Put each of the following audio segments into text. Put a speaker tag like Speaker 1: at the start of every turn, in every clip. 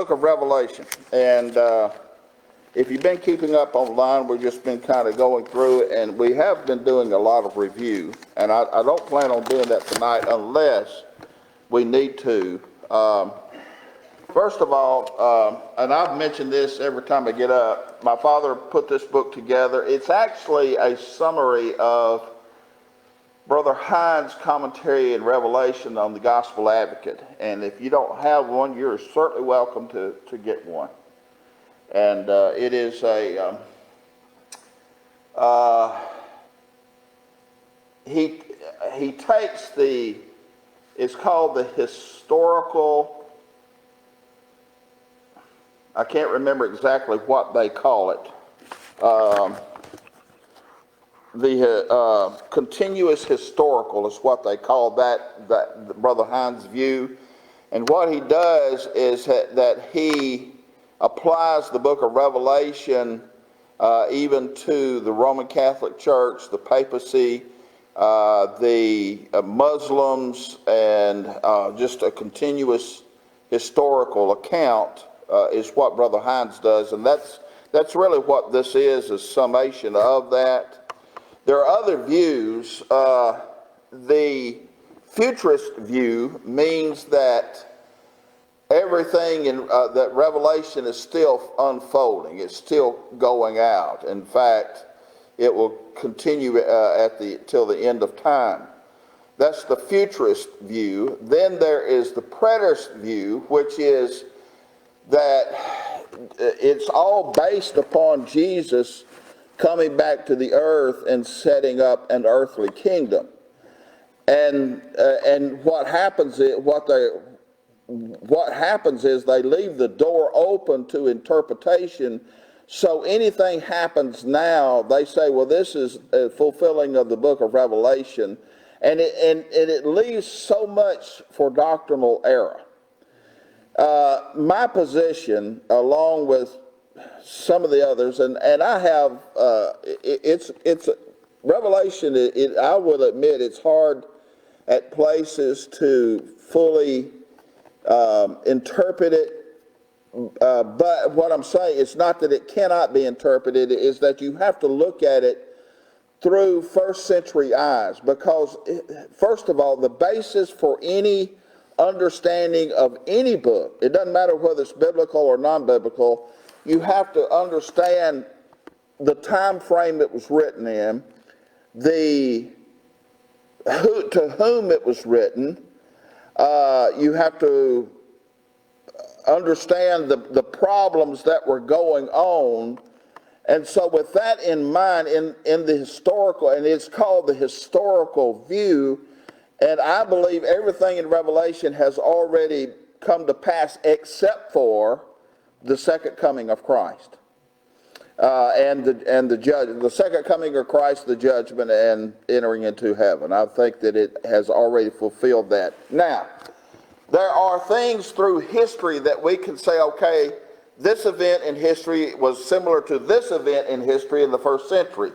Speaker 1: book of Revelation, and if you've been keeping up online, we've just been kind of going through it, and we have been doing a lot of review, and I don't plan on doing that tonight unless we need to. First of all, and I've mentioned this every time I get up, my father put this book together. It's actually a summary of Brother Hines' commentary in Revelation on the Gospel Advocate. And if you don't have one, you're certainly welcome to get one. And it is a, he takes it's called the historical, I can't remember exactly what they call it, the continuous historical is what they call that Brother Hines' view. And what he does is that he applies the book of Revelation even to the Roman Catholic Church, the papacy, the Muslims, and just a continuous historical account is what Brother Hines does. And that's really what this is a summation of that. There are other views. The Futurist View means that everything in that Revelation is still unfolding. It's still going out. In fact, it will continue till the end of time. That's the Futurist View. Then there is the Preterist View, which is that it's all based upon Jesus coming back to the earth and setting up an earthly kingdom. And what happens is they leave the door open to interpretation. So anything happens now, they say, well, this is a fulfilling of the book of Revelation, and it leaves so much for doctrinal error. My position, along with some of the others, and I have, it's Revelation, I will admit it's hard at places to fully interpret it, but what I'm saying is not that it cannot be interpreted, is that you have to look at it through first century eyes, because first of all, the basis for any understanding of any book, it doesn't matter whether it's biblical or non-biblical, you have to understand the time frame it was written in, to whom it was written. You have to understand the problems that were going on. And so with that in mind, in the historical, and it's called the historical view, and I believe everything in Revelation has already come to pass except for the second coming of Christ, and the second coming of Christ, the judgment, and entering into heaven. I think that it has already fulfilled that. Now, there are things through history that we can say, okay, this event in history was similar to this event in history in the first century,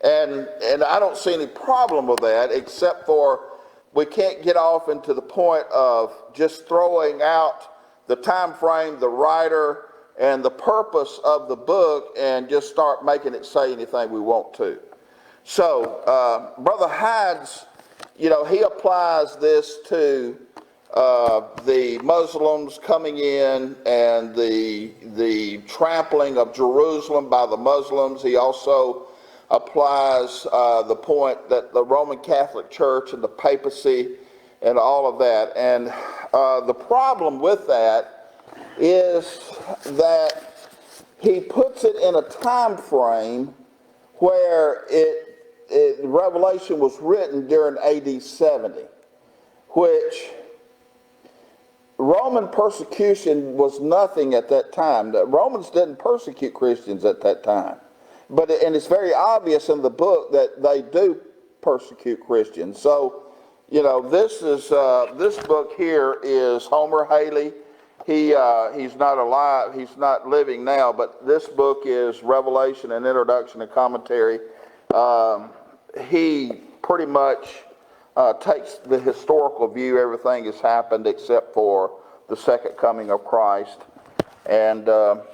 Speaker 1: and I don't see any problem with that, except for we can't get off into the point of just throwing out the time frame, the writer, and the purpose of the book, and just start making it say anything we want to. So, Brother Hines, he applies this to the Muslims coming in and the trampling of Jerusalem by the Muslims. He also applies the point that the Roman Catholic Church and the papacy and all of that. And the problem with that is that he puts it in a time frame where Revelation was written during AD 70, which Roman persecution was nothing at that time. The Romans didn't persecute Christians at that time. And it's very obvious in the book that they do persecute Christians. So, this book here is Homer Haley. He's not alive, he's not living now, but this book is Revelation, an Introduction and Commentary. He pretty much takes the historical view. Everything has happened except for the second coming of Christ. and the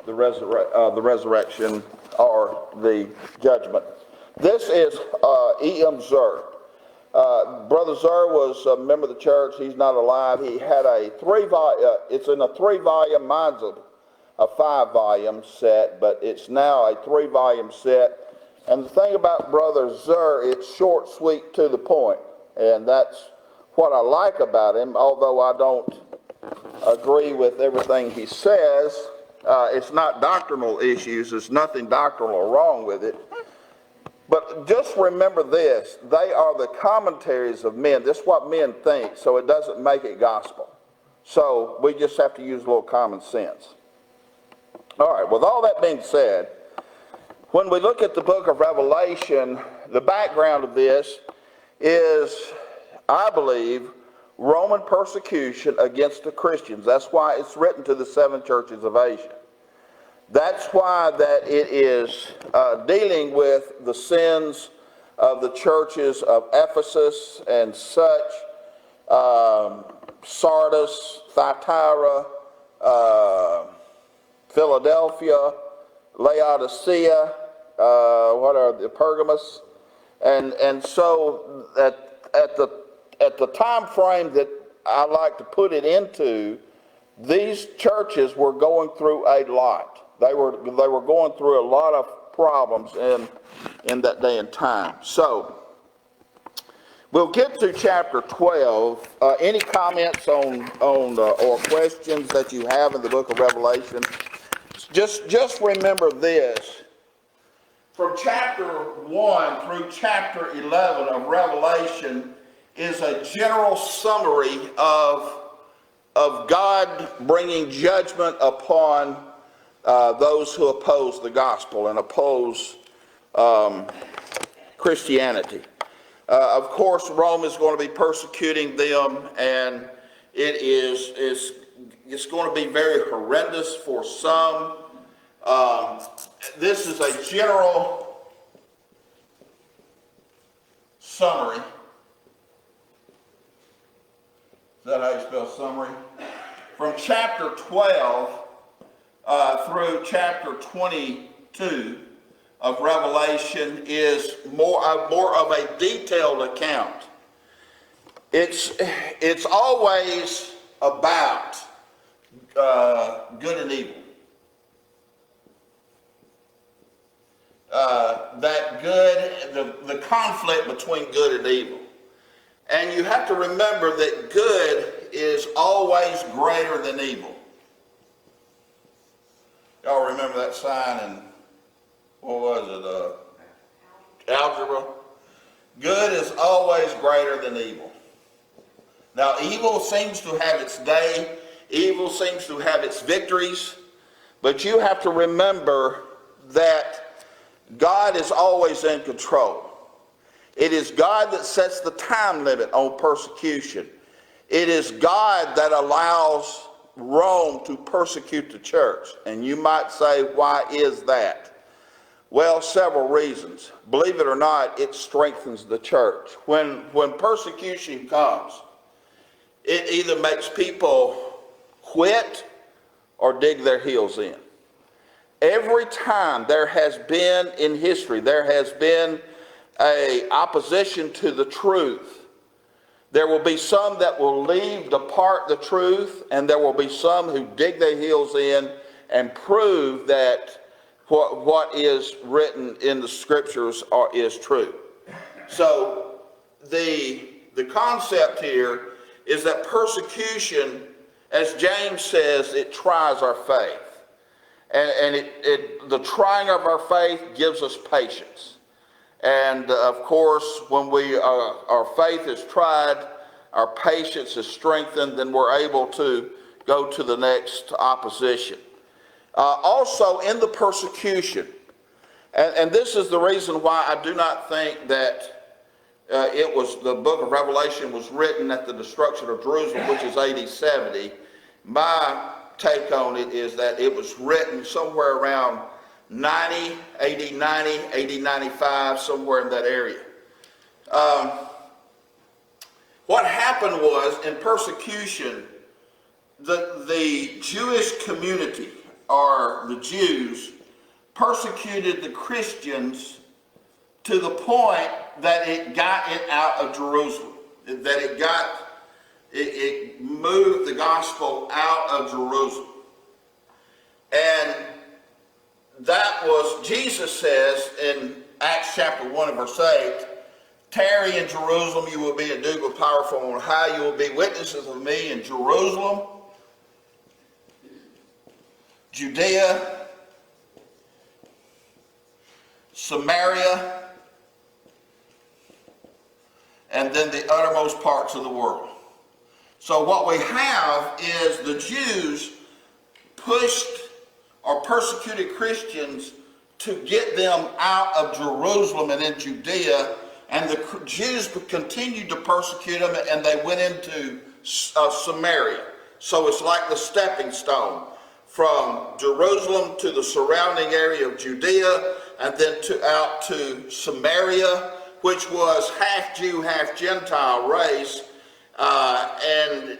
Speaker 1: resurrection or the judgment. This is E.M. Zer. Brother Zer was a member of the church. He's not alive. He had it's in a 3-volume, mine's a 5-volume set, but it's now a 3-volume set. And the thing about Brother Zer, it's short, sweet, to the point. And that's what I like about him, although I don't agree with everything he says. It's not doctrinal issues. There's nothing doctrinal wrong with it. But just remember this. They are the commentaries of men. This is what men think, so it doesn't make it gospel. So we just have to use a little common sense. All right, with all that being said, when we look at the book of Revelation, the background of this is, I believe, Roman persecution against the Christians. That's why it's written to the 7 churches of Asia. That's why that it is dealing with the sins of the churches of Ephesus and such, Sardis, Thyatira, Philadelphia, Laodicea, Pergamos, and so at the time frame that I like to put it into, these churches were going through a lot. They were going through a lot of problems in that day and time. So we'll get to chapter 12. Any comments on or questions that you have in the book of Revelation? Just remember this. From chapter 1 through chapter 11 of Revelation is a general summary of God bringing judgment upon those who oppose the gospel and oppose Christianity. Of course, Rome is going to be persecuting them, and it's going to be very horrendous for some. This is a general summary. Is that how you spell summary? From chapter 12 through chapter 22 of Revelation is more of a detailed account. It's always about good and evil. That good, the conflict between good and evil. And you have to remember that good is always greater than evil. Y'all remember that sign in, what was it, algebra? Good is always greater than evil. Now, evil seems to have its day. Evil seems to have its victories. But you have to remember that God is always in control. It is God that sets the time limit on persecution. It is God that allows Rome to persecute the church. And you might say, why is that? Well, several reasons. Believe it or not, it strengthens the church. When persecution comes, it either makes people quit or dig their heels in. Every time there has been in history, there has been a opposition to the truth. There will be some that will depart the truth, and there will be some who dig their heels in and prove that what is written in the scriptures is true. So the concept here is that persecution, as James says, it tries our faith. And the trying of our faith gives us patience. And of course, when our faith is tried, our patience is strengthened, then we're able to go to the next opposition. Also, in the persecution, and this is the reason why I do not think that the book of Revelation was written at the destruction of Jerusalem, which is AD 70. My take on it is that it was written somewhere around 90, AD 90, AD 95, somewhere in that area. What happened was, in persecution, the Jewish community, or the Jews, persecuted the Christians to the point that it got it out of Jerusalem, that it moved the gospel out of Jerusalem. And that was, Jesus says in Acts chapter 1 and verse 8, tarry in Jerusalem, you will be endued with power from on high. You will be witnesses of me in Jerusalem, Judea, Samaria, and then the uttermost parts of the world. So what we have is the Jews pushed or persecuted Christians to get them out of Jerusalem and in Judea, and the Jews continued to persecute them, and they went into Samaria. So it's like the stepping stone from Jerusalem to the surrounding area of Judea, and then out to Samaria, which was half Jew, half Gentile race, and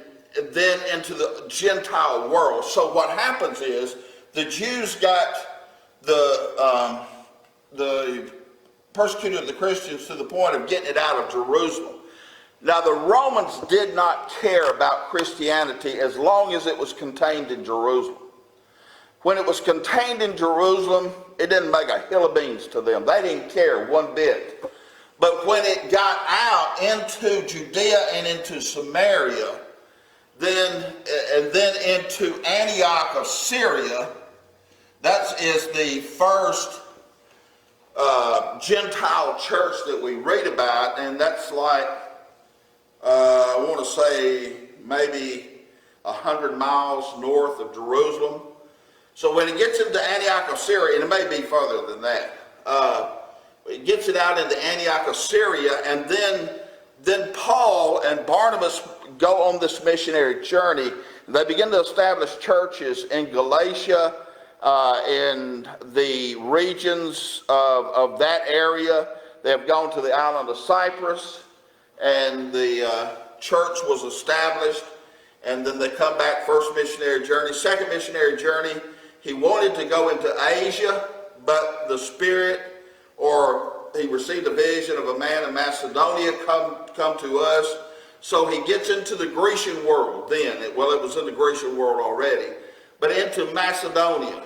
Speaker 1: then into the Gentile world. So what happens is the Jews got the persecuted the Christians to the point of getting it out of Jerusalem. Now the Romans did not care about Christianity as long as it was contained in Jerusalem. When it was contained in Jerusalem, it didn't make a hill of beans to them. They didn't care one bit. But when it got out into Judea and into Samaria, then into Antioch of Syria, that is the first Gentile church that we read about, and that's like, I want to say maybe 100 miles north of Jerusalem. So when it gets into Antioch of Syria, and it may be further than that, it gets it out into Antioch of Syria, and then Paul and Barnabas go on this missionary journey. They begin to establish churches in Galatia, in the regions of that area. They have gone to the island of Cyprus, and the church was established. And then they come back, first missionary journey. Second missionary journey, he wanted to go into Asia, but the Spirit, or he received a vision of a man in Macedonia, come to us. So he gets into the Grecian world then. Well, it was in the Grecian world already, but into Macedonia.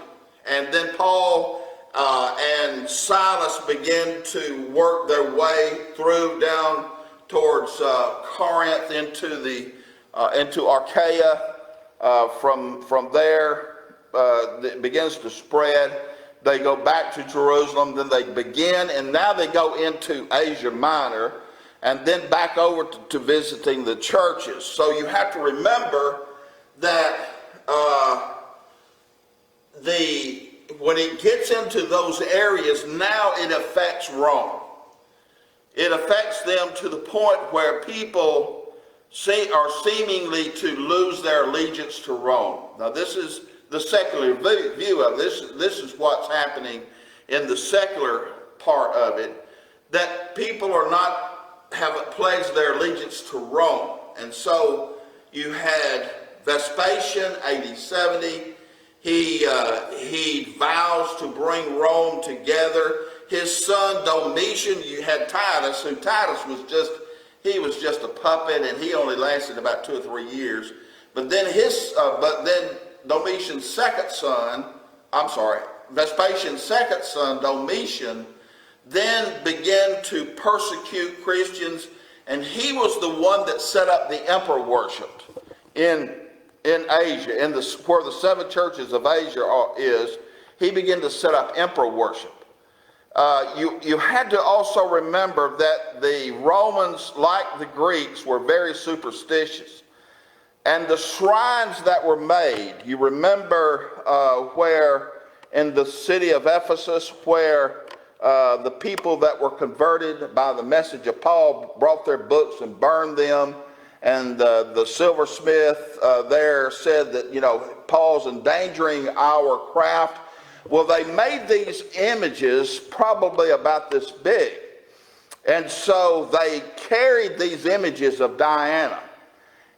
Speaker 1: And then Paul and Silas begin to work their way through down towards Corinth into Achaia. From there, it begins to spread. They go back to Jerusalem, then they begin, and now they go into Asia Minor, and then back over to visiting the churches. So you have to remember that when it gets into those areas, now it affects Rome. It affects them to the point where people are seemingly to lose their allegiance to Rome. Now this is the secular view of this. This is what's happening in the secular part of it, that people are not have pledged their allegiance to Rome. And so you had Vespasian, AD 70. He vows to bring Rome together. His son Domitian, you had Titus, who Titus was just a puppet, and he only lasted about 2 or 3 years. But then Domitian's second son, Vespasian's second son, Domitian, then began to persecute Christians, and he was the one that set up the emperor worship in Asia, where the 7 churches of Asia is. He began to set up emperor worship. You had to also remember that the Romans, like the Greeks, were very superstitious. And the shrines that were made, you remember where in the city of Ephesus, where the people that were converted by the message of Paul brought their books and burned them, and the silversmith there said that, Paul's endangering our craft. Well, they made these images probably about this big. And so they carried these images of Diana.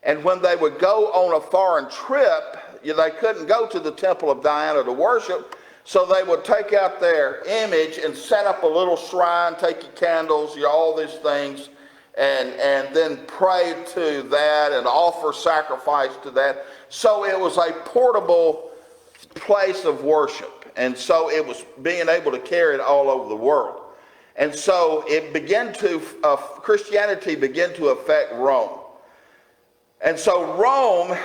Speaker 1: And when they would go on a foreign trip, they couldn't go to the temple of Diana to worship, so they would take out their image and set up a little shrine, take your candles, all these things, and then pray to that and offer sacrifice to that. So it was a portable place of worship. And so it was being able to carry it all over the world. And so it began to, Christianity began to affect Rome. And so Rome,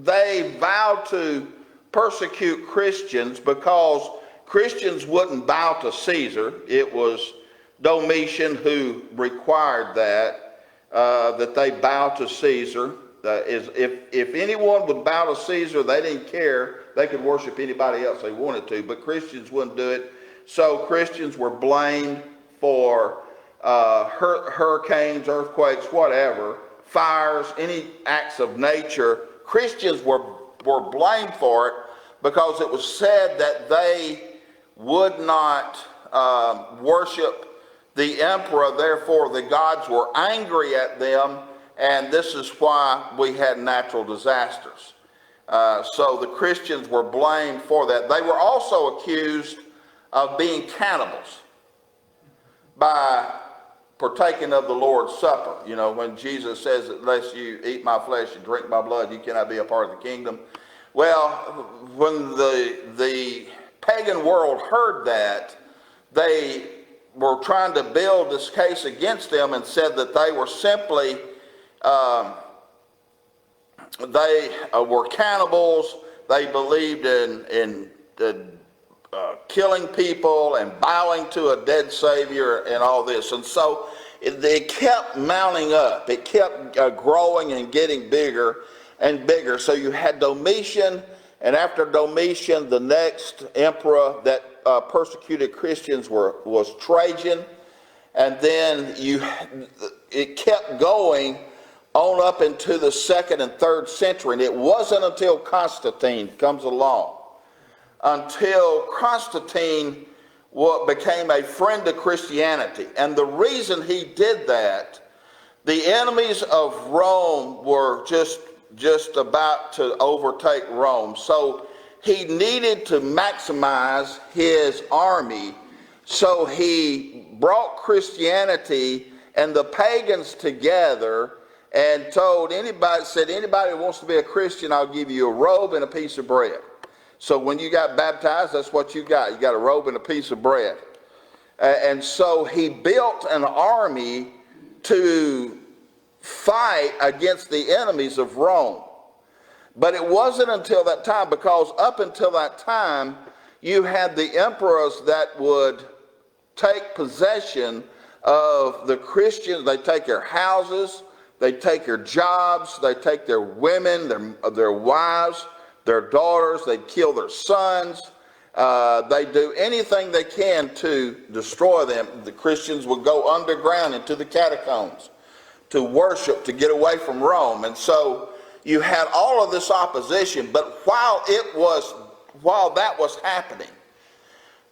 Speaker 1: they vowed to persecute Christians because Christians wouldn't bow to Caesar. It was Domitian who required that they bow to Caesar. If anyone would bow to Caesar, they didn't care. They could worship anybody else they wanted to, but Christians wouldn't do it. So Christians were blamed for hurricanes, earthquakes, whatever, fires, any acts of nature. Christians were blamed for it because it was said that they would not worship the emperor. Therefore, the gods were angry at them, and this is why we had natural disasters. So the Christians were blamed for that. They were also accused of being cannibals by partaking of the Lord's Supper. When Jesus says, unless you eat my flesh and drink my blood, you cannot be a part of the kingdom. Well, when the pagan world heard that, they were trying to build this case against them and said that they were simply, they were cannibals. They believed in killing people and bowing to a dead Savior and all this. And so it kept mounting up. It kept growing and getting bigger and bigger. So you had Domitian, and after Domitian, the next emperor that persecuted Christians was Trajan. And then it kept going on up into the 2nd and 3rd century. And it wasn't until Constantine comes along, until Constantine became a friend of Christianity. And the reason he did that, the enemies of Rome were just about to overtake Rome. So he needed to maximize his army. So he brought Christianity and the pagans together and said, anybody who wants to be a Christian, I'll give you a robe and a piece of bread. So when you got baptized, that's what you got. You got a robe and a piece of bread. And so he built an army to fight against the enemies of Rome. But it wasn't until that time, because up until that time, you had the emperors that would take possession of the Christians. They take their houses, they take their jobs, they take their women, their wives, their daughters, they kill their sons. They do anything they can to destroy them. The Christians would go underground into the catacombs to worship, to get away from Rome. And so you had all of this opposition, but while that was happening,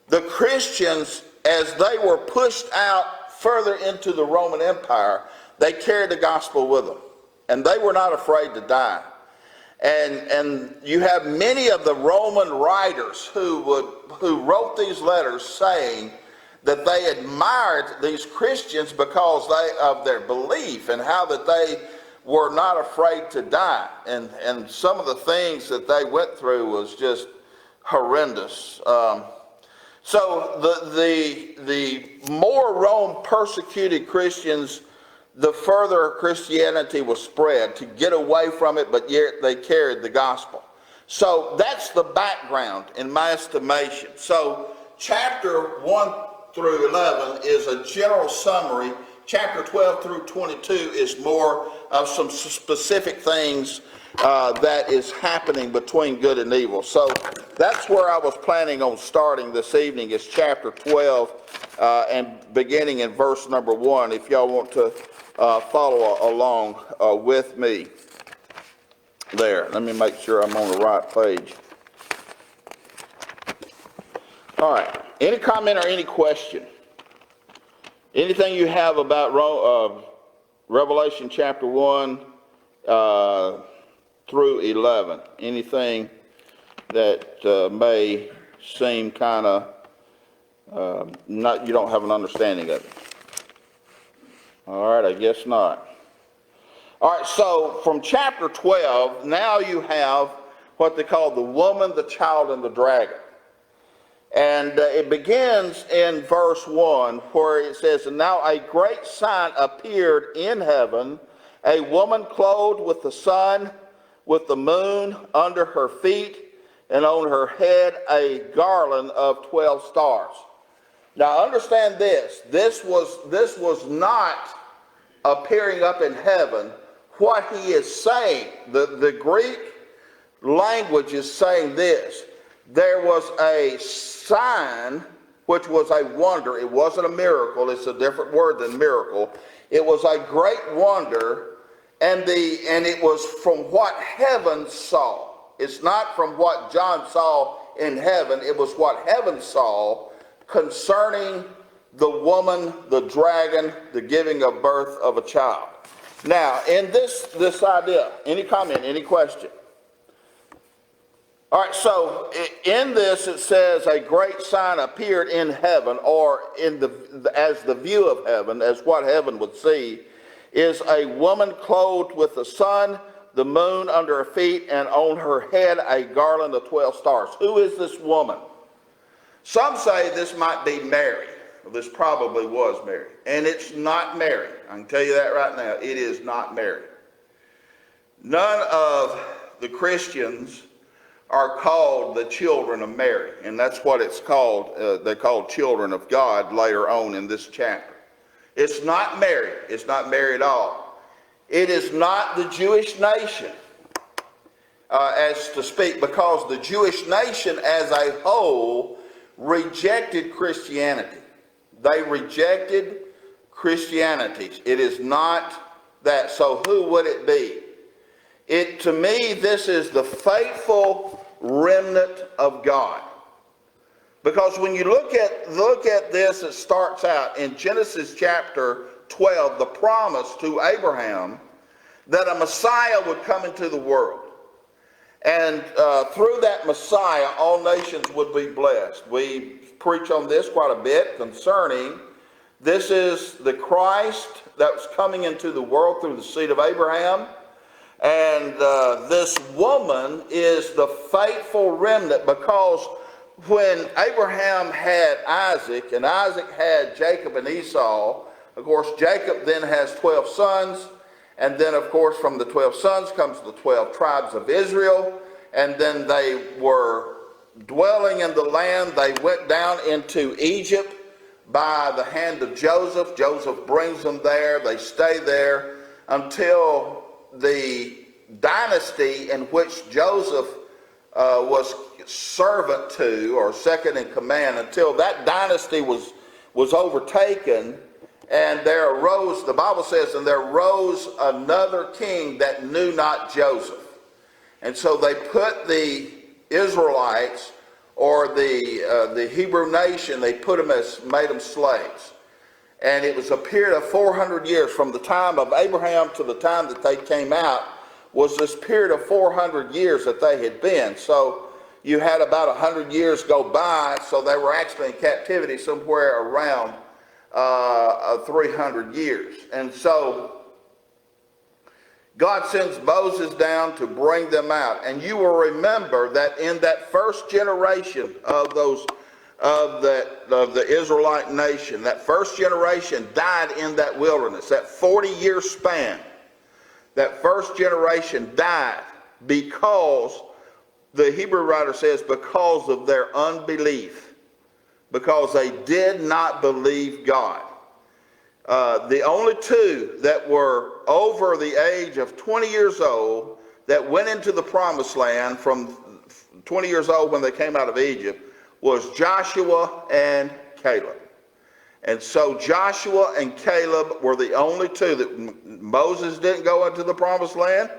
Speaker 1: the Christians, as they were pushed out further into the Roman Empire, they carried the gospel with them, and they were not afraid to die. And you have many of the Roman writers who wrote these letters saying that they admired these Christians because of their belief and how that they were not afraid to die. And some of the things that they went through was just horrendous. So the more Rome persecuted Christians, the further Christianity was spread to get away from it, but yet they carried the gospel. So that's the background in my estimation. So chapter 1 through 11 is a general summary. Chapter 12 through 22 is more of some specific things that is happening between good and evil. So that's where I was planning on starting this evening, is chapter 12 and beginning in verse number 1, if y'all want to follow along with me there. Let me make sure I'm on the right page. All right. Any comment or any question? Anything you have about Revelation chapter 1 through 11. Anything that may seem kind of you don't have an understanding of it. All right, I guess not. All right, so from chapter 12, now you have what they call the woman, the child, and the dragon. And it begins in verse 1 where it says, "And now a great sign appeared in heaven, a woman clothed with the sun, with the moon under her feet, and on her head a garland of 12 stars." Now understand this. This was not appearing up in heaven. What he is saying, the Greek language is saying this. There was a sign which was a wonder. It wasn't a miracle. It's a different word than miracle. It was a great wonder, and it was from what heaven saw. It's not from what John saw in heaven. It was what heaven saw concerning the woman, the dragon, the giving of birth of a child. Now, in this idea, any comment, any question? All right, so in this it says a great sign appeared in heaven, or as the view of heaven, as what heaven would see, is a woman clothed with the sun, the moon under her feet, and on her head a garland of 12 stars. Who is this woman? Some say this might be Mary. Well, this probably was Mary. And it's not Mary. I can tell you that right now. It is not Mary. None of the Christians are called the children of Mary. And that's what it's called. They're called children of God later on in this chapter. It's not Mary. It's not Mary at all. It is not the Jewish nation, as to speak, because the Jewish nation as a whole rejected Christianity. They rejected Christianity. It is not that. So who would it be? To me, this is the faithful remnant of God. Because when you look at this, it starts out in Genesis chapter 12, the promise to Abraham that a Messiah would come into the world. And through that Messiah, all nations would be blessed. We preach on this quite a bit concerning this is the Christ that was coming into the world through the seed of Abraham. And this woman is the faithful remnant, because when Abraham had Isaac, and Isaac had Jacob and Esau, of course, Jacob then has 12 sons. And then, of course, from the 12 sons comes the 12 tribes of Israel. And then they were dwelling in the land. They went down into Egypt by the hand of Joseph. Joseph brings them there. They stay there until the dynasty in which Joseph was servant to, or second in command, until that dynasty was overtaken. And there arose, the Bible says, and there rose another king that knew not Joseph. And so they put the Israelites, or the Hebrew nation, they made them slaves. And it was a period of 400 years from the time of Abraham to the time that they came out, was this period of 400 years that they had been. So you had about 100 years go by, so they were actually in captivity somewhere around 300 years. And so God sends Moses down to bring them out. And you will remember that in that first generation of the Israelite nation, that first generation died in that wilderness. That 40-year span, that first generation died because, the Hebrew writer says, because of their unbelief. Because they did not believe God. The only two that were over the age of 20 years old that went into the promised land from 20 years old when they came out of Egypt was Joshua and Caleb. And so Joshua and Caleb were the only two that Moses didn't go into the promised land.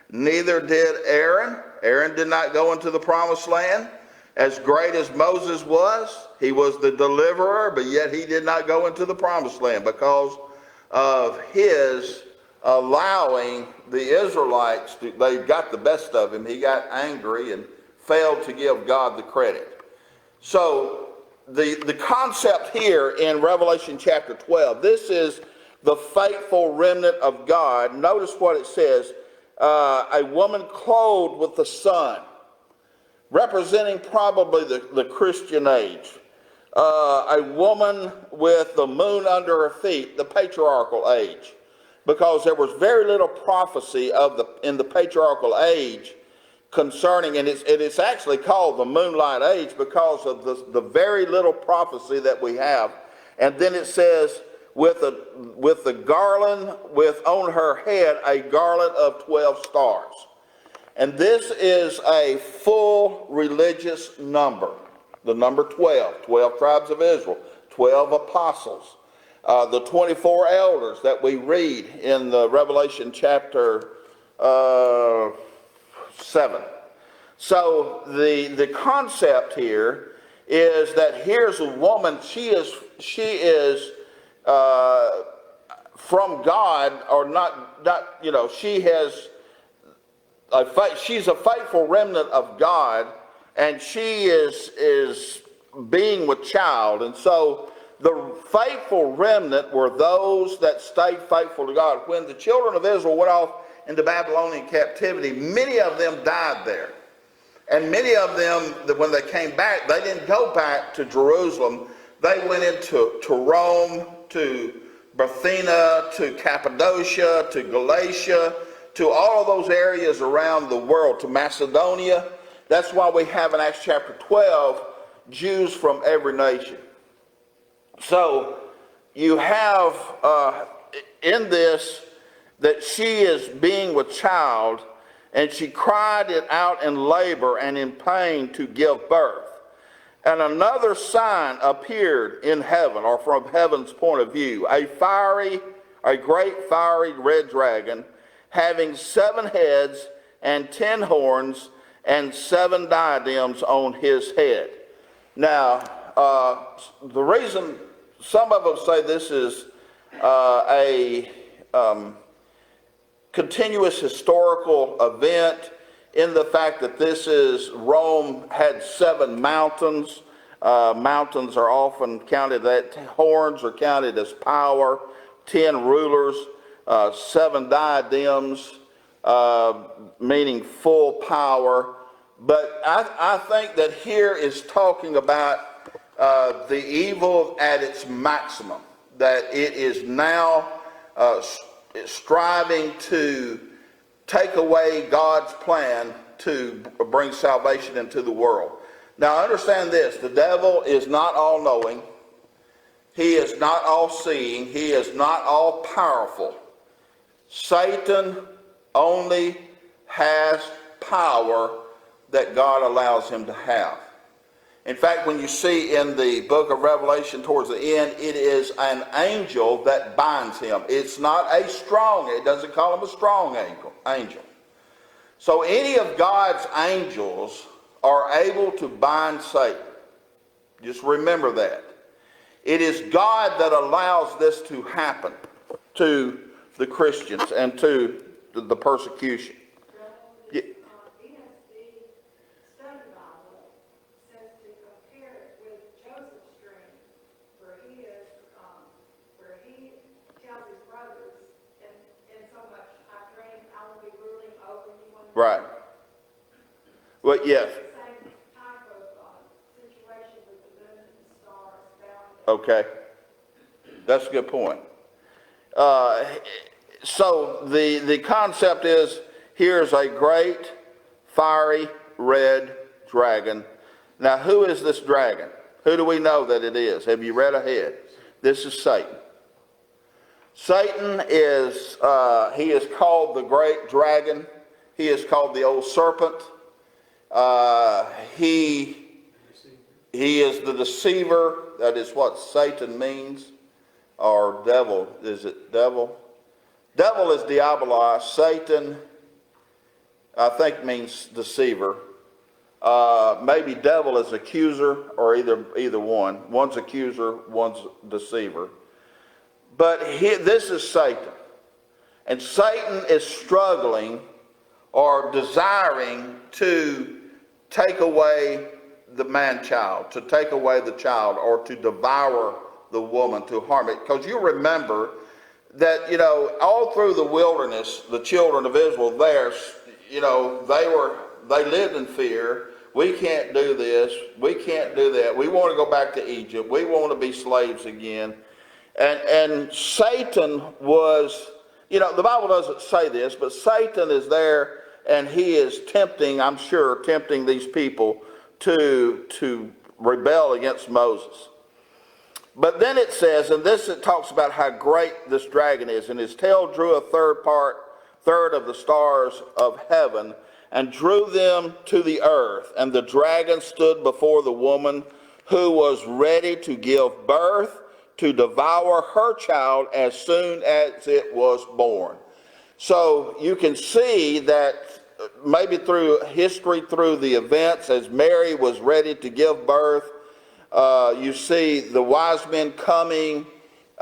Speaker 1: Neither did Aaron. Aaron did not go into the promised land. As great as Moses was, he was the deliverer, but yet he did not go into the promised land because of his allowing the Israelites they got the best of him. He got angry and failed to give God the credit. So the concept here in Revelation chapter 12, this is the faithful remnant of God. Notice what it says, a woman clothed with the sun, representing probably the Christian age. A woman with the moon under her feet, the patriarchal age, because there was very little prophecy in the patriarchal age concerning, and it's actually called the moonlight age because of the very little prophecy that we have. And then it says, with the garland, on her head a garland of 12 stars. And this is a full religious number. The number 12, 12 tribes of Israel, 12 apostles, the 24 elders that we read in the Revelation chapter 7. So the concept here is that here's a woman, she is from God, or not she has she's a faithful remnant of God, and she is being with child. And so the faithful remnant were those that stayed faithful to God. When the children of Israel went off into Babylonian captivity, many of them died there. And many of them, when they came back, they didn't go back to Jerusalem. They went into Rome, to Bithynia, to Cappadocia, to Galatia, to all of those areas around the world, to Macedonia. That's why we have in Acts chapter 12, Jews from every nation. So you have in this that she is being with child, and she cried it out in labor and in pain to give birth. And another sign appeared in heaven, or from heaven's point of view, a great fiery red dragon, having 7 heads and 10 horns and 7 diadems on his head. Now, the reason some of them say this is a continuous historical event, in the fact that this is, Rome had 7 mountains. Mountains are often counted, that horns are counted as power, 10 rulers, 7 diadems, meaning full power. But I think that here is talking about the evil at its maximum, that it is now striving to take away God's plan to bring salvation into the world. Now understand this, the devil is not all-knowing. He is not all-seeing. He is not all-powerful. Satan only has power that God allows him to have. In fact, when you see in the book of Revelation towards the end, it is an angel that binds him. It's not a strong, it doesn't call him a strong angel. So any of God's angels are able to bind Satan. Just remember that. It is God that allows this to happen to the Christians and to the persecution. Right. Well, yes. Okay. That's a good point. So the concept is, here's a great fiery red dragon. Now, who is this dragon? Who do we know that it is? Have you read ahead? This is Satan. Satan is, he is called the great dragon. He is called the old serpent. He is the deceiver. That is what Satan means. Or devil. Is it devil? Devil is diabolos. Satan, I think, means deceiver. Maybe devil is accuser, or either one. One's accuser, one's deceiver. But this is Satan. And Satan is struggling or desiring to take away the man-child, to take away the child, or to devour the woman, to harm it. Because you remember that, all through the wilderness, the children of Israel there, they lived in fear. We can't do this. We can't do that. We want to go back to Egypt. We want to be slaves again. And Satan was, the Bible doesn't say this, but Satan is there, and he is tempting these people to rebel against Moses. But then it says, and it talks about how great this dragon is, and his tail drew a third of the stars of heaven, and drew them to the earth. And the dragon stood before the woman who was ready to give birth, to devour her child as soon as it was born. So you can see that maybe through history, through the events, as Mary was ready to give birth, you see the wise men coming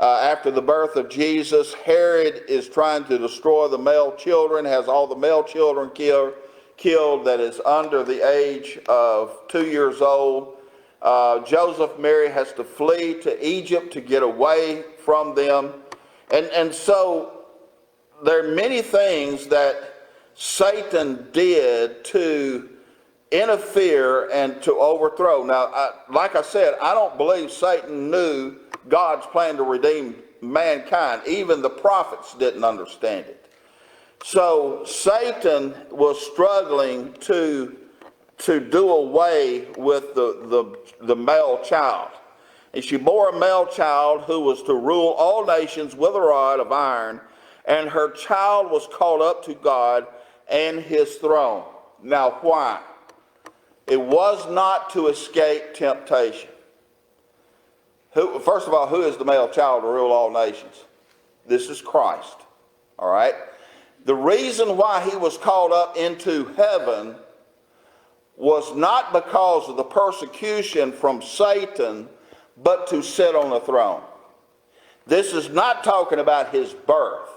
Speaker 1: after the birth of Jesus. Herod is trying to destroy the male children, has all the male children killed that is under the age of 2 years old. Joseph, Mary has to flee to Egypt to get away from them. And so there are many things that Satan did to interfere and to overthrow. Now, like I said, I don't believe Satan knew God's plan to redeem mankind. Even the prophets didn't understand it. So Satan was struggling to do away with the male child. And she bore a male child who was to rule all nations with a rod of iron, and her child was caught up to God and his throne. Now why? It was not to escape temptation. First of all, who is the male child to rule all nations? This is Christ. All right? The reason why he was called up into heaven was not because of the persecution from Satan, but to sit on the throne. This is not talking about his birth.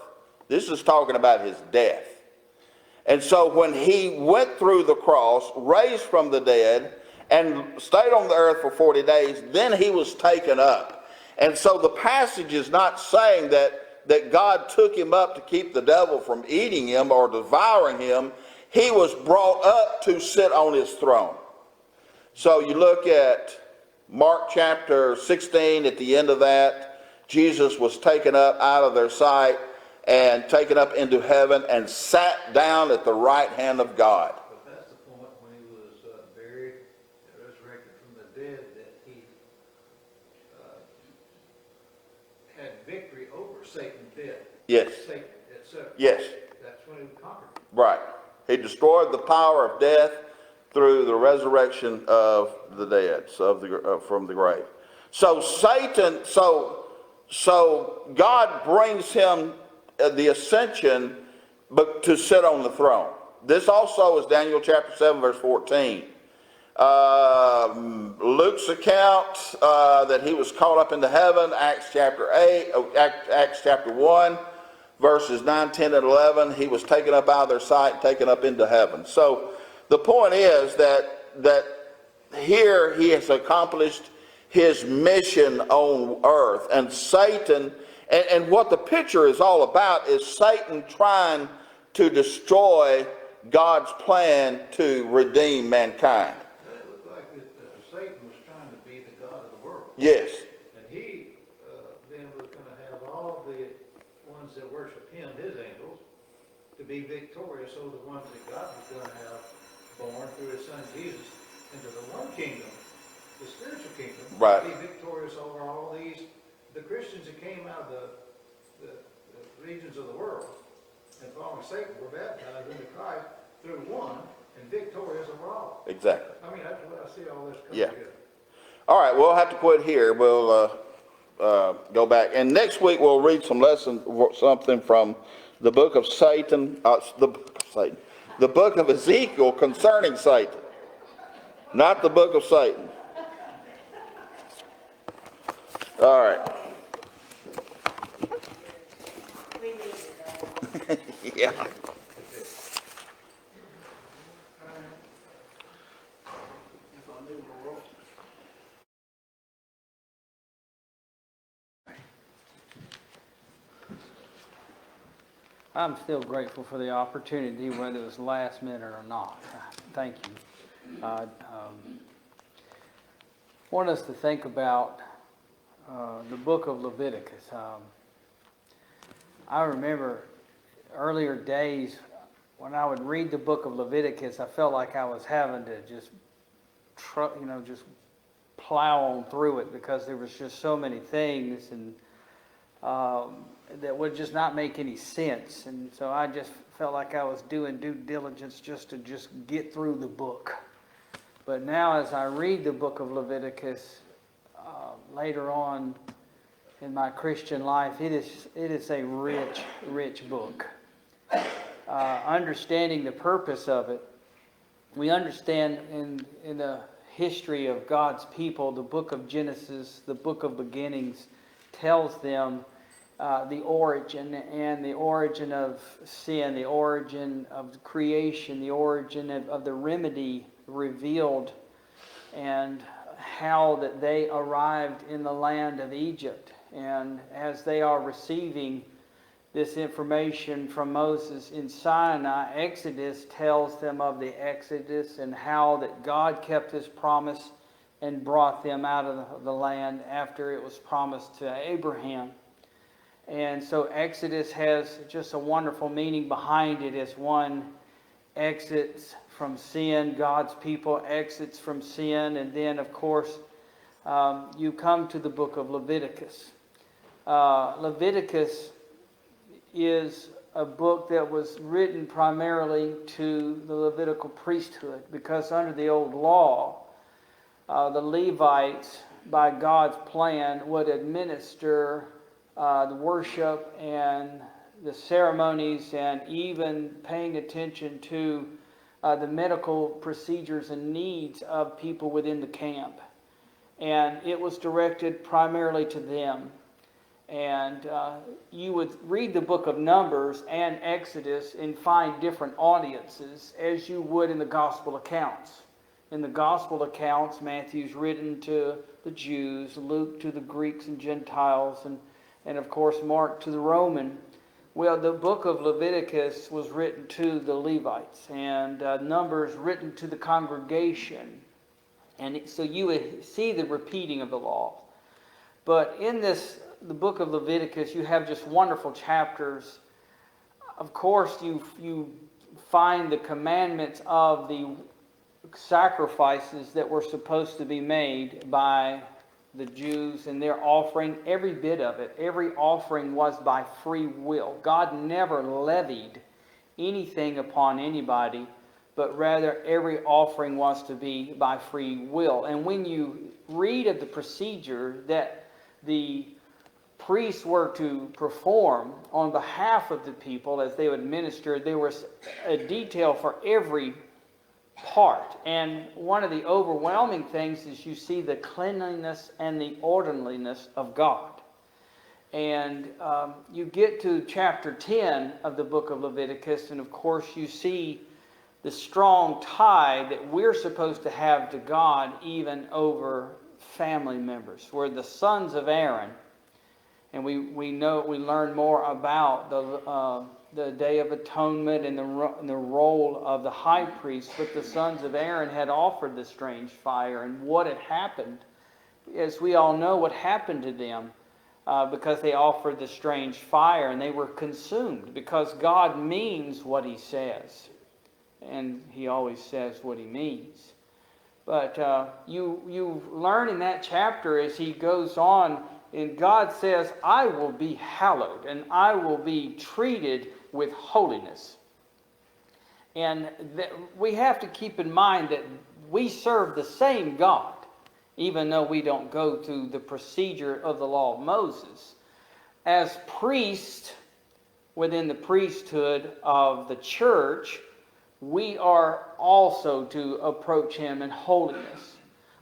Speaker 1: This is talking about his death. And so when he went through the cross, raised from the dead, and stayed on the earth for 40 days, then he was taken up. And so the passage is not saying that God took him up to keep the devil from eating him or devouring him. He was brought up to sit on his throne. So you look at Mark chapter 16, at the end of that, Jesus was taken up out of their sight and taken up into heaven and sat down at the right hand of God.
Speaker 2: But that's the point when he was buried and resurrected from the dead, that he had victory over Satan's death.
Speaker 1: Yes.
Speaker 2: Satan itself.
Speaker 1: Yes.
Speaker 2: That's when he conquered.
Speaker 1: Right. He destroyed the power of death through the resurrection of the dead, from the grave. So Satan, so God brings him the ascension, but to sit on the throne. This also is Daniel chapter 7, verse 14. Luke's account that he was caught up into heaven, Acts chapter 1, verses 9, 10, and 11. He was taken up out of their sight, taken up into heaven. So the point is that here he has accomplished his mission on earth. And Satan, and what the picture is all about is Satan trying to destroy God's plan to redeem mankind.
Speaker 2: It looked like Satan was trying to be the God of the world.
Speaker 1: Yes.
Speaker 2: And he then was going to have all the ones that worship him, his angels, to be victorious over the ones that God was going to have born through his son Jesus into the one kingdom, the spiritual kingdom,
Speaker 1: right,
Speaker 2: to be victorious over all these, the Christians that came out of the regions of the world and following Satan were baptized into Christ through one and victorious over all.
Speaker 1: Exactly.
Speaker 2: I mean, that's what I see all this coming together.
Speaker 1: All right, we'll have to quit here. We'll go back. And next week we'll read something from the book of the book of Ezekiel concerning Satan, not the book of Satan. All right. Yeah.
Speaker 3: I'm still grateful for the opportunity, whether it was last minute or not. Thank you. Want us to think about the book of Leviticus. I remember earlier days when I would read the book of Leviticus, I felt like I was having to just plow on through it because there was just so many things and that would just not make any sense. And so I just felt like I was doing due diligence just to get through the book. But now as I read the book of Leviticus later on in my Christian life, it is a rich book. Understanding the purpose of it, we understand in the history of God's people, the book of Genesis, the book of beginnings, tells them the origin of sin, the origin of creation, the origin of the remedy revealed, and how that they arrived in the land of Egypt. And as they are receiving this information from Moses in Sinai, Exodus tells them of the Exodus and how that God kept His promise and brought them out of the land after it was promised to Abraham. And so Exodus has just a wonderful meaning behind it as one exits from sin, God's people exits from sin, and then of course you come to the book of Leviticus. Leviticus is a book that was written primarily to the Levitical priesthood, because under the old law, the Levites, by God's plan, would administer the worship and the ceremonies, and even paying attention to the medical procedures and needs of people within the camp. And it was directed primarily to them. And you would read the book of Numbers and Exodus and find different audiences as you would in the gospel accounts. In the gospel accounts, Matthew's written to the Jews, Luke to the Greeks and Gentiles, and of course Mark to the Roman. Well, the book of Leviticus was written to the Levites, and Numbers written to the congregation. And so you would see the repeating of the law. But in the book of Leviticus, you have just wonderful chapters. Of course, you find the commandments of the sacrifices that were supposed to be made by the Jews and their offering, every bit of it. Every offering was by free will. God never levied anything upon anybody, but rather every offering was to be by free will. And when you read of the procedure that the priests were to perform on behalf of the people as they would minister, there was a detail for every part. And one of the overwhelming things is you see the cleanliness and the orderliness of God. And you get to chapter 10 of the book of Leviticus, and of course you see the strong tie that we're supposed to have to God even over family members, where the sons of Aaron, and we learn more about the Day of Atonement and the role of the high priest. But the sons of Aaron had offered the strange fire, and what had happened, as we all know, what happened to them because they offered the strange fire, and they were consumed, because God means what He says, and He always says what He means. But you learn in that chapter as he goes on, and God says, I will be hallowed, and I will be treated with holiness. And we have to keep in mind that we serve the same God, even though we don't go through the procedure of the law of Moses. As priests within the priesthood of the church, we are also to approach Him in holiness.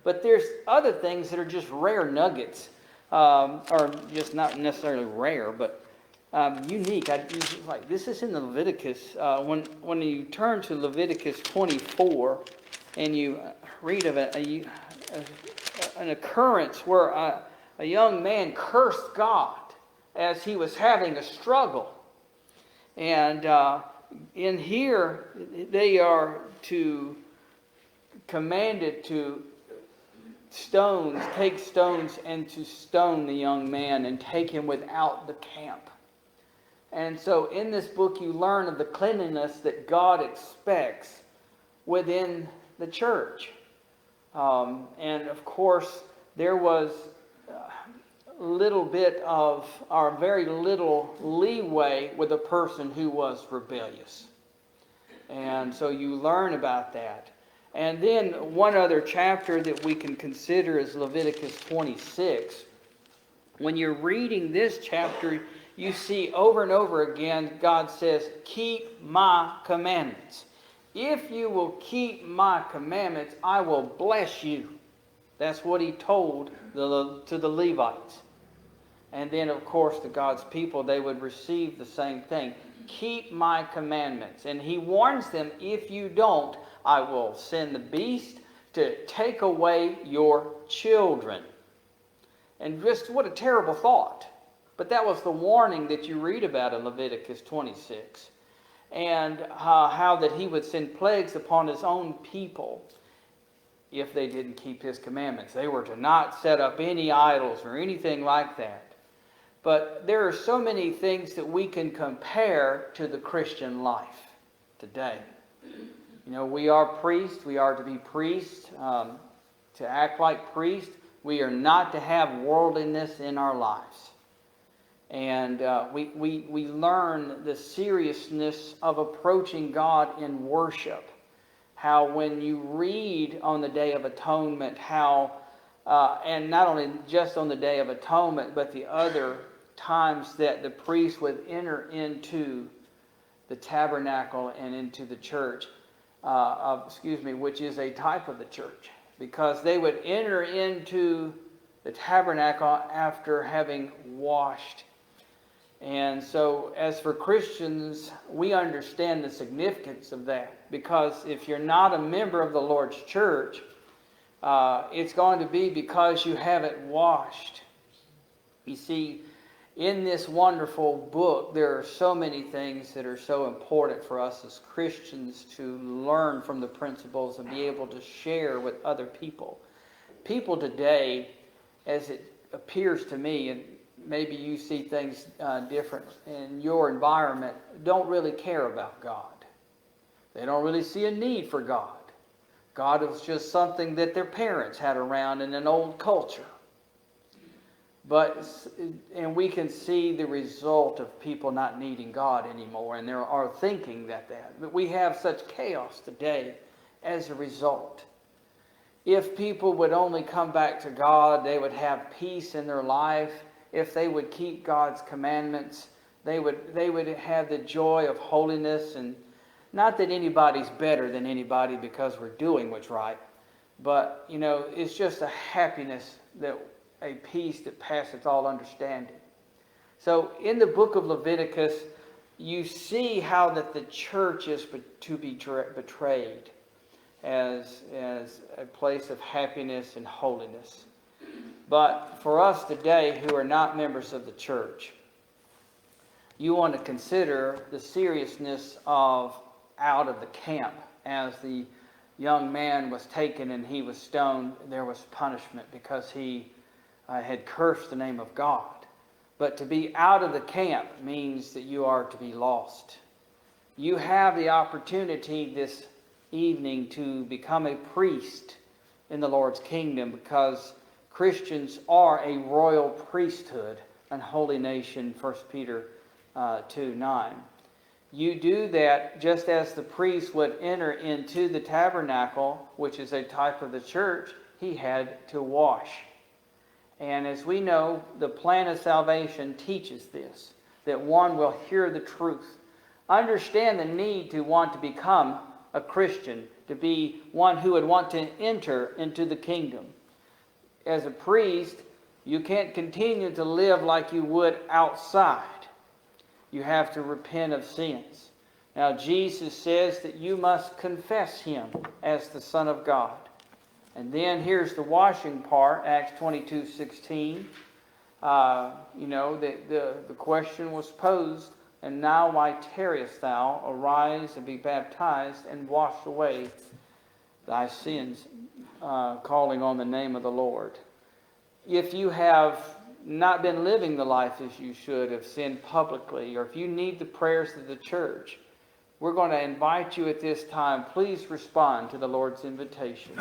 Speaker 3: But there's other things that are just rare nuggets, or just not necessarily rare, but unique. Like this is in the Leviticus. When you turn to Leviticus 24, and you read of an occurrence where a young man cursed God as he was having a struggle, and in here they are commanded to take stones and to stone the young man and take him without the camp. And so in this book you learn of the cleanliness that God expects within the church. And of course there was little bit of, or very little leeway with a person who was rebellious. And so you learn about that. And then one other chapter that we can consider is Leviticus 26. When you're reading this chapter, you see over and over again, God says, keep my commandments. If you will keep my commandments, I will bless you. That's what he told to the Levites. And then, of course, to God's people, they would receive the same thing. Keep my commandments. And he warns them, if you don't, I will send the beast to take away your children. And just what a terrible thought. But that was the warning that you read about in Leviticus 26. And how that he would send plagues upon his own people if they didn't keep his commandments. They were to not set up any idols or anything like that. But there are so many things that we can compare to the Christian life today. You know, we are priests. We are to be priests, to act like priests. We are not to have worldliness in our lives. And we learn the seriousness of approaching God in worship. How when you read on the Day of Atonement, and not only just on the Day of Atonement, but the other times that the priest would enter into the tabernacle and into the church, which is a type of the church, because they would enter into the tabernacle after having washed. And so as for Christians, we understand the significance of that, because if you're not a member of the Lord's church, it's going to be because you haven't washed. You see, in this wonderful book, there are so many things that are so important for us as Christians to learn from the principles and be able to share with other people. People today, as it appears to me, and maybe you see things different in your environment, don't really care about God. They don't really see a need for God. God was just something that their parents had around in an old culture. And we can see the result of people not needing God anymore, and there are thinking that we have such chaos today as a result. If people would only come back to God, they would have peace in their life. If they would keep God's commandments, they would have the joy of holiness. And not that anybody's better than anybody because we're doing what's right, but you know, it's just a happiness, a peace that passeth all understanding. So in the book of Leviticus, you see how that the church is to be betrayed as a place of happiness and holiness. But for us today who are not members of the church, you want to consider the seriousness of out of the camp. As the young man was taken and he was stoned, there was punishment because he had cursed the name of God. But to be out of the camp means that you are to be lost. You have the opportunity this evening to become a priest in the Lord's kingdom, because Christians are a royal priesthood and holy nation, 1 Peter 2:9. You do that just as the priest would enter into the tabernacle, which is a type of the church. He had to wash. And as we know, the plan of salvation teaches this, that one will hear the truth, understand the need to want to become a Christian, to be one who would want to enter into the kingdom. As a priest, you can't continue to live like you would outside. You have to repent of sins. Now, Jesus says that you must confess Him as the Son of God. And then here's the washing part, Acts 22:16. The question was posed, and now why tarriest thou? Arise and be baptized and wash away thy sins, calling on the name of the Lord. If you have not been living the life as you should, have sinned publicly, or if you need the prayers of the church, we're going to invite you at this time. Please respond to the Lord's invitation.